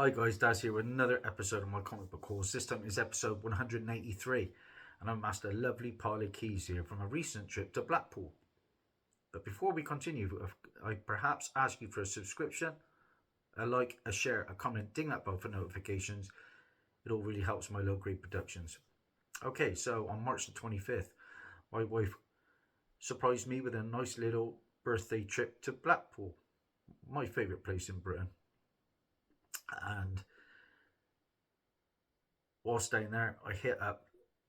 Hi guys, Dazzie here with another episode of my comic book hauls. This time is episode 183 and I'm after a lovely pile of keys here from a recent trip to Blackpool. But before we continue, I perhaps ask you for a subscription, a like, a share, a comment, ding that bell for notifications. It all really helps my low grade productions. Okay, so on March the 25th, my wife surprised me with a nice little birthday trip to Blackpool, my favourite place in Britain. And whilst down there, I hit up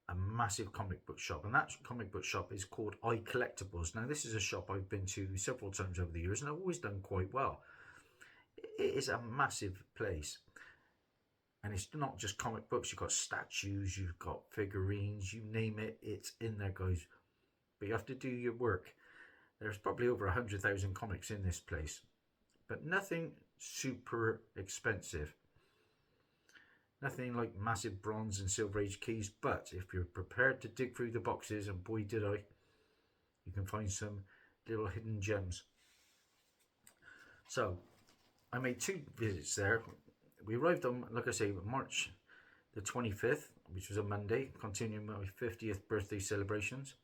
a massive comic book shop, and that comic book shop is called iCollectibles. Now, this is a shop I've been to several times over the years, and I've always done quite well. It is a massive place, and it's not just comic books. You've got statues, you've got figurines, you name it, it's in there, guys. But you have to do your work. There's probably over 100,000 comics in this place, but nothing super expensive. Nothing like massive bronze and silver age keys, but if you're prepared to dig through the boxes, and boy did I, you can find some little hidden gems. So I made two visits there. We arrived on, like I say, March the 25th, which was a Monday, continuing my 50th birthday celebrations.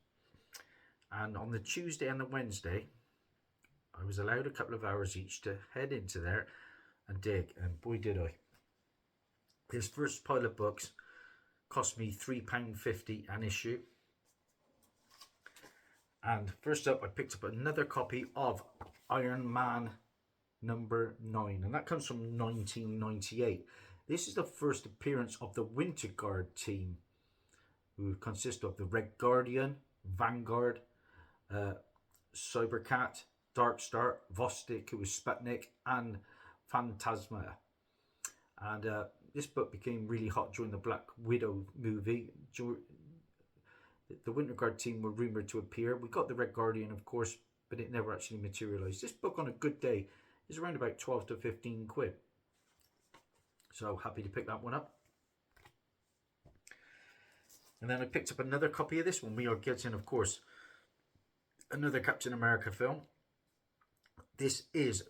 And on the Tuesday and the Wednesday, I was allowed a couple of hours each to head into there and dig, and boy did I. This first pile of books cost me £3.50 an issue. And first up, I picked up another copy of Iron Man number 9, and that comes from 1998. This is the first appearance of the Winter Guard team, who consist of the Red Guardian, Vanguard, Cybercat, Darkstar, Vostok, who was Sputnik, and Phantasma. And this book became really hot during the Black Widow movie. The Winter Guard team were rumoured to appear. We got the Red Guardian, of course, but it never actually materialised. This book on a good day is around about 12 to 15 quid. So happy to pick that one up. And then I picked up another copy of this one. We are getting, of course, another Captain America film. This is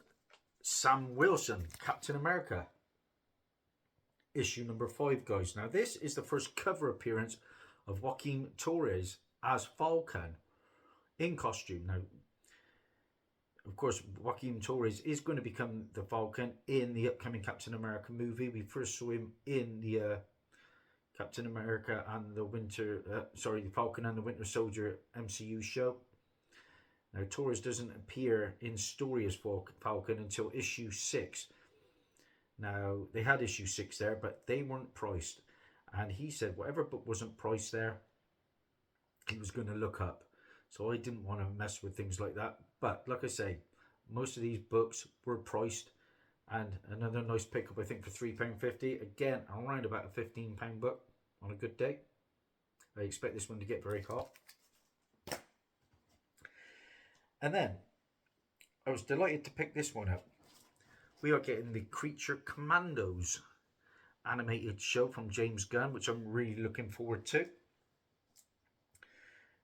Sam Wilson, Captain America, issue number 5, guys. Now, this is the first cover appearance of Joaquin Torres as Falcon in costume. Now, of course, Joaquin Torres is going to become the Falcon in the upcoming Captain America movie. We first saw him in the Captain America and the Falcon and the Winter Soldier MCU show. Now, Torres doesn't appear in story as Falcon until issue 6. Now, they had issue 6 there, but they weren't priced. And he said whatever book wasn't priced there, he was going to look up. So I didn't want to mess with things like that. But like I say, most of these books were priced. And another nice pickup, I think, for £3.50. Again, around about a £15 book on a good day. I expect this one to get very hot. And then, I was delighted to pick this one up. We are getting the Creature Commandos animated show from James Gunn, which I'm really looking forward to.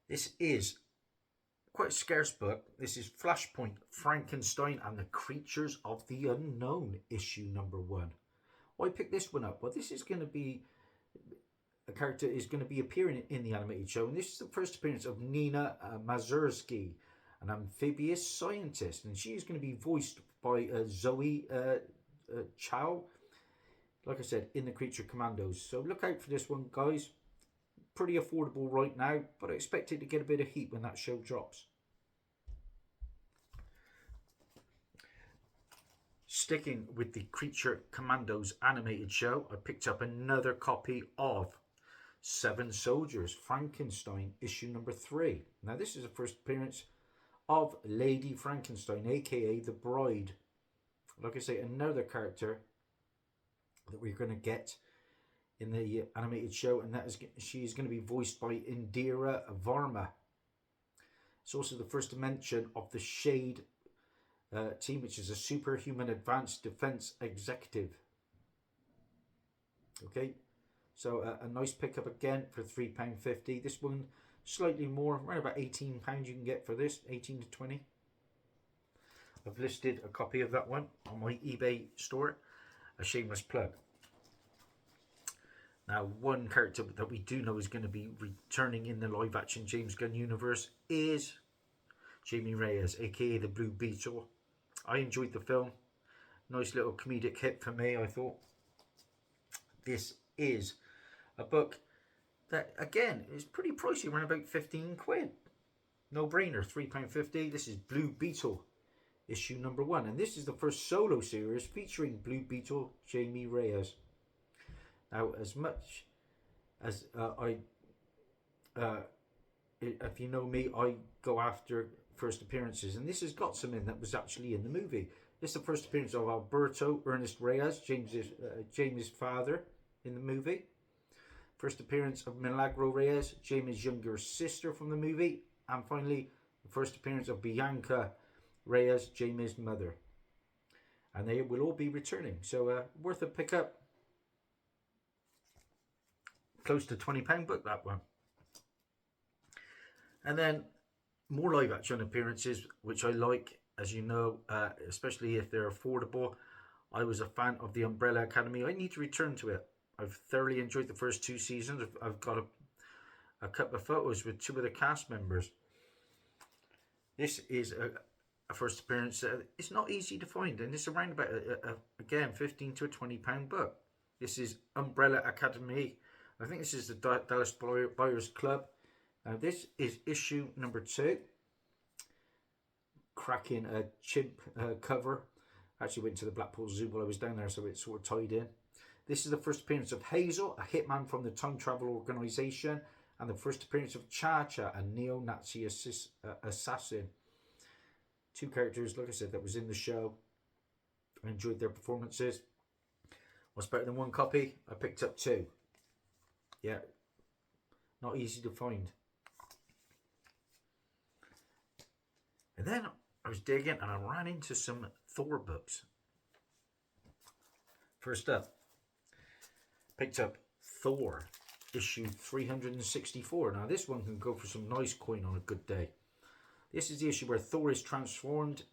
This is quite a scarce book. This is Flashpoint, Frankenstein and the Creatures of the Unknown, issue number 1. Why pick this one up? Well, this is going to be a character is going to be appearing in the animated show, and this is the first appearance of Nina Mazursky, an amphibious scientist, and she is going to be voiced by Zoe Chow, like I said, in the Creature Commandos. So look out for this one, guys. Pretty affordable right now, but I expect it to get a bit of heat when that show drops. Sticking with the Creature Commandos animated show, I picked up another copy of Seven Soldiers, Frankenstein, issue number 3. Now, this is the first appearance of Lady Frankenstein, aka the Bride. Like I say, another character that we're going to get in the animated show, and that is she's going to be voiced by Indira Varma. It's also the first mention of the Shade team, which is a superhuman advanced defense executive. Okay, so a nice pickup again for £3.50. This one slightly more, around about £18 you can get for this, 18 to 20. I've listed a copy of that one on my eBay store. a shameless plug. Now, one character that we do know is going to be returning in the live-action James Gunn universe is Jamie Reyes, aka the Blue Beetle. I enjoyed the film. Nice little comedic hit for me, I thought. This is a book that, again, is pretty pricey, around about 15 quid. No brainer, £3.50. This is Blue Beetle, issue number 1. And this is the first solo series featuring Blue Beetle Jamie Reyes. Now, as much as if you know me, I go after first appearances, and this has got some in that was actually in the movie. This is the first appearance of Alberto Ernest Reyes, Jamie's father in the movie. First appearance of Milagro Reyes, Jamie's younger sister from the movie. And finally, the first appearance of Bianca Reyes, Jamie's mother. And they will all be returning, so worth a pickup. Close to £20 book, that one. And then more live action appearances, which I like, as you know, especially if they're affordable. I was a fan of the Umbrella Academy. I need to return to it. I've thoroughly enjoyed the first 2 seasons. I've got a couple of photos with 2 of the cast members. This is a first appearance. It's not easy to find, and it's around about, again, £15 to £20 book. This is Umbrella Academy. I think this is the Dallas Buyers Club. This is issue number 2. Cracking a chimp cover. Actually went to the Blackpool Zoo while I was down there, so it's sort of tied in. This is the first appearance of Hazel, a hitman from the Time Travel Organization, and the first appearance of Cha-Cha, a neo-Nazi assassin. 2 characters, like I said, that was in the show. I enjoyed their performances. What's better than 1 copy? I picked up 2. Yeah, not easy to find. And then I was digging and I ran into some Thor books. First up, picked up Thor, issue 364. Now this one can go for some nice coin on a good day. This is the issue where Thor is transformed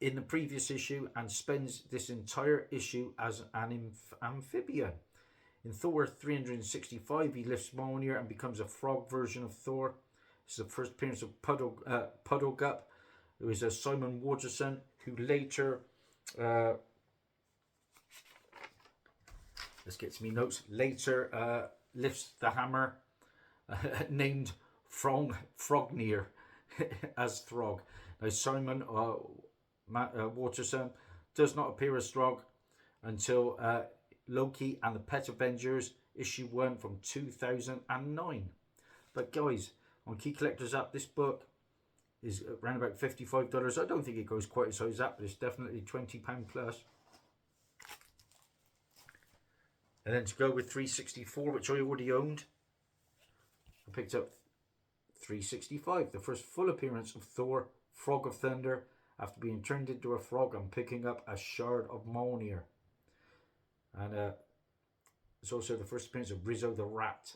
in the previous issue and spends this entire issue as an amphibian. In Thor 365, he lifts Mjolnir and becomes a frog version of Thor. This is the first appearance of Puddlegup, who is a Simon Waterson, who later, let's get to me notes, later lifts the hammer, named Frognir as Throg. Now Simon Waterson does not appear as Throg until Loki and the Pet Avengers, issue 1 from 2009. But guys, on Key Collectors app, this book is around about $55. I don't think it goes quite as high as that, but it's definitely £20 plus. And then to go with 364, which I already owned, I picked up 365, the first full appearance of Thor, Frog of Thunder, after being turned into a frog and picking up a shard of Mjolnir. And it's also the first appearance of Rizzo the Rat.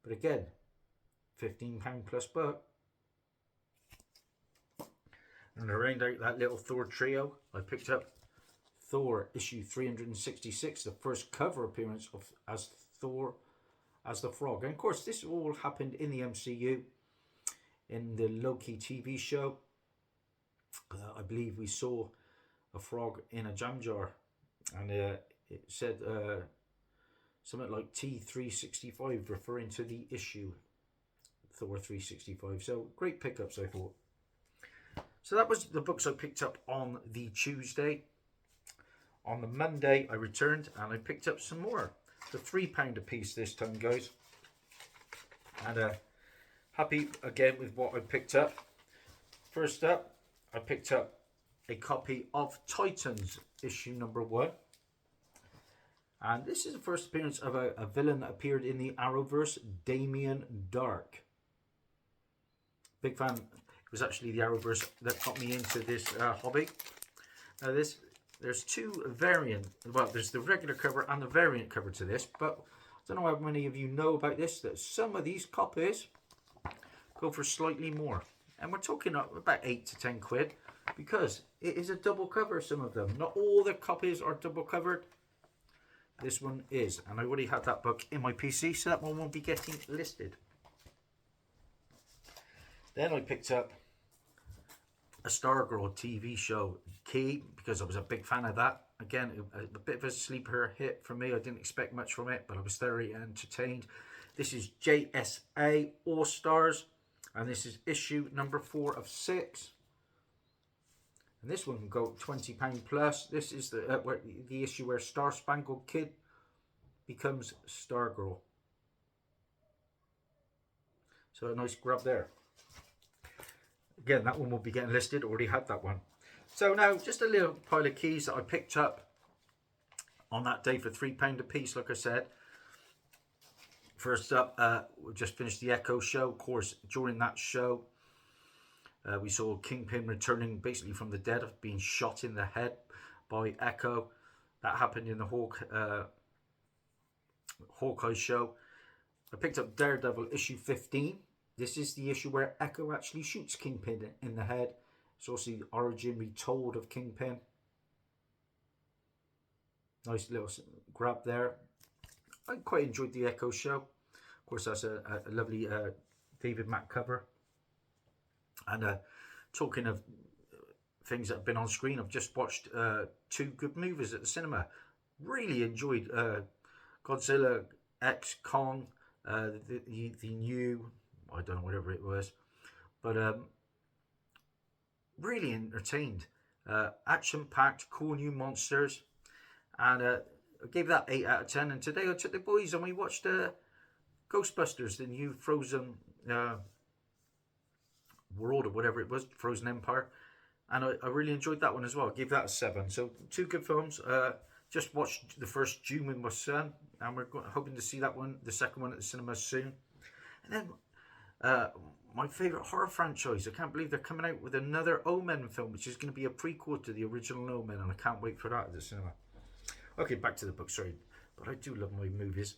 But again, £15 plus book. And to round out that little Thor trio, I picked up Thor issue 366, the first cover appearance of as Thor as the Frog. And of course, this all happened in the MCU, in the Loki TV show. I believe we saw a frog in a jam jar, and it said something like T365, referring to the issue Thor 365. So great pickups, I thought. So that was the books I picked up on the Tuesday. On the Monday, I returned and I picked up some more. For £3 a piece this time, guys. And happy again with what I picked up. First up, I picked up a copy of Titans, issue number 1. And this is the first appearance of a villain that appeared in the Arrowverse, Damien Dark. Big fan. It was actually the Arrowverse that got me into this hobby. Now there's 2 variant, well, there's the regular cover and the variant cover to this, but I don't know how many of you know about this, that some of these copies go for slightly more. And we're talking about 8 to 10 quid. because it is a double cover, some of them. Not all the copies are double covered. This one is, and I already had that book in my PC, so that one won't be getting listed. Then I picked up a Stargirl TV show, Key, because I was a big fan of that. Again, a bit of a sleeper hit for me. I didn't expect much from it, but I was thoroughly entertained. This is JSA All Stars, and this is issue number 4 of 6. And this one can go £20 plus. This is the issue where Star Spangled Kid becomes Stargirl. So a nice grab there. Again, that one will be getting listed. Already had that one. So now, just a little pile of keys that I picked up on that day for £3 a piece, like I said. First up, we just finished the Echo show. Of course, during that show, we saw Kingpin returning basically from the dead of being shot in the head by Echo. That happened in the Hawkeye show. I picked up Daredevil issue 15. This is the issue where Echo actually shoots Kingpin in the head. It's also the origin retold of Kingpin. Nice little grab there. I quite enjoyed the Echo show. Of course, that's a lovely David Mack cover. And talking of things that have been on screen, I've just watched 2 good movies at the cinema. Really enjoyed Godzilla X Kong, the new, I don't know, whatever it was, but really entertained. Action-packed, cool new monsters, and I gave that 8 out of 10. And today I took the boys and we watched Ghostbusters, the new Frozen World or whatever it was, Frozen Empire, and I really enjoyed that one as well. I gave that a 7. So 2 good films. Just watched the first June with my son, and we're hoping to see that one, the second one, at the cinema soon. And then my favourite horror franchise. I can't believe they're coming out with another Omen film, which is going to be a prequel to the original Omen, and I can't wait for that at the cinema. Okay, back to the book, sorry, but I do love my movies.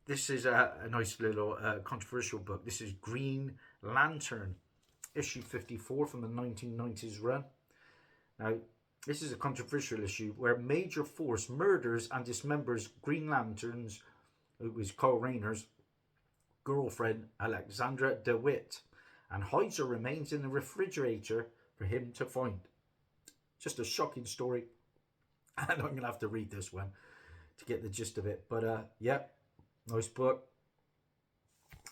This is a nice little controversial book. This is Green Lantern, issue 54 from the 1990s run. Now, this is a controversial issue where Major Force murders and dismembers Green Lantern's, who was Carl Rayner's girlfriend, Alexandra DeWitt, and hides her remains in the refrigerator for him to find. Just a shocking story, and I'm going to have to read this one to get the gist of it. But yeah, nice book.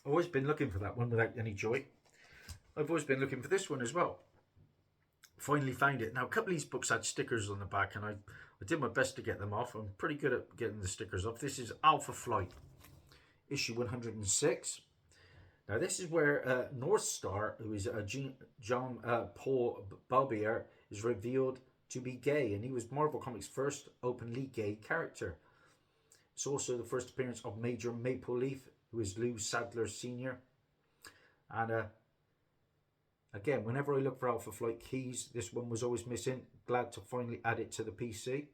I've always been looking for that one without any joy. I've always been looking for this one as well. Finally found it. Now, a couple of these books had stickers on the back, and I did my best to get them off. I'm pretty good at getting the stickers off. This is Alpha Flight, issue 106. Now, this is where North Star, who is John Paul Barbier, is revealed to be gay, and he was Marvel Comics' first openly gay character. It's also the first appearance of Major Maple Leaf, who is Lou Sadler Sr. And again, whenever I look for Alpha Flight keys, this one was always missing. Glad to finally add it to the PC.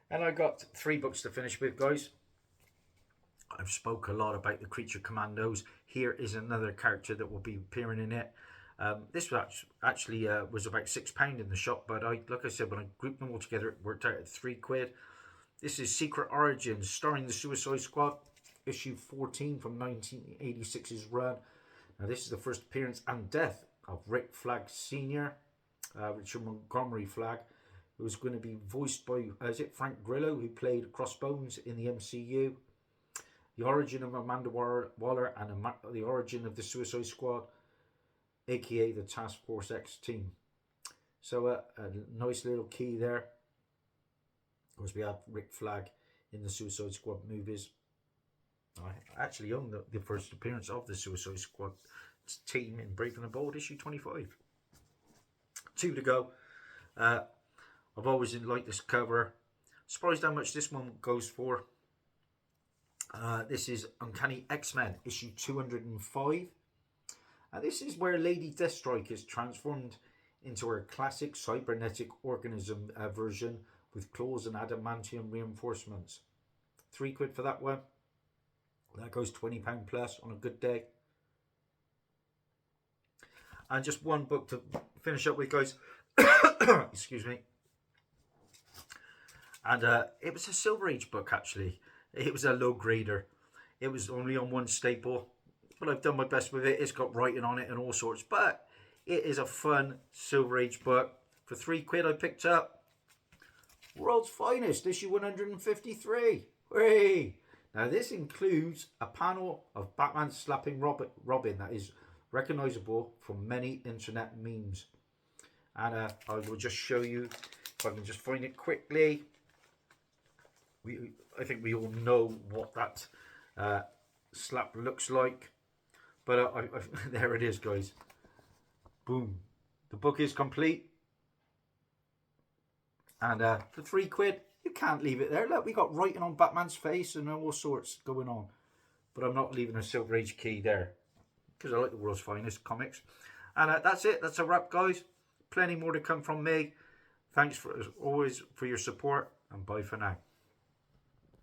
And I got 3 books to finish with, guys. I've spoke a lot about the Creature Commandos. Here is another character that will be appearing in it. This was actually was about £6 in the shop, but like I said, when I grouped them all together, it worked out at £3. This is Secret Origins, starring the Suicide Squad, issue 14 from 1986's run. Now, this is the first appearance and death of Rick Flag Sr., Richard Montgomery Flag, who was going to be voiced by, is it Frank Grillo, who played Crossbones in the MCU. The origin of Amanda Waller and the origin of the Suicide Squad, aka the Task Force X team. So a nice little key there. Of course, we have Rick Flag in the Suicide Squad movies. I actually own the first appearance of the Suicide Squad team in Brave and the Bold, issue 25. 2 to go. I've always liked this cover. Surprised how much this one goes for. This is Uncanny X-Men, issue 205. This is where Lady Deathstrike is transformed into her classic cybernetic organism version with claws and adamantium reinforcements. £3 for that one. That goes £20 plus on a good day. And just one book to finish up with, guys. Excuse me. And it was a Silver Age book, actually. It was a low grader. It was only on one staple, but I've done my best with it. It's got writing on it and all sorts, but it is a fun Silver Age book. For £3 I picked up World's Finest, issue 153. Hooray! Now this includes a panel of Batman slapping Robin that is recognisable from many internet memes. And I will just show you, if I can just find it quickly. I think we all know what that slap looks like. But there it is, guys. Boom. The book is complete. And for £3, you can't leave it there. Look, we got writing on Batman's face and all sorts going on. But I'm not leaving a Silver Age key there, because I like the World's Finest comics. And that's it. That's a wrap, guys. Plenty more to come from me. Thanks, as always, for your support. And bye for now.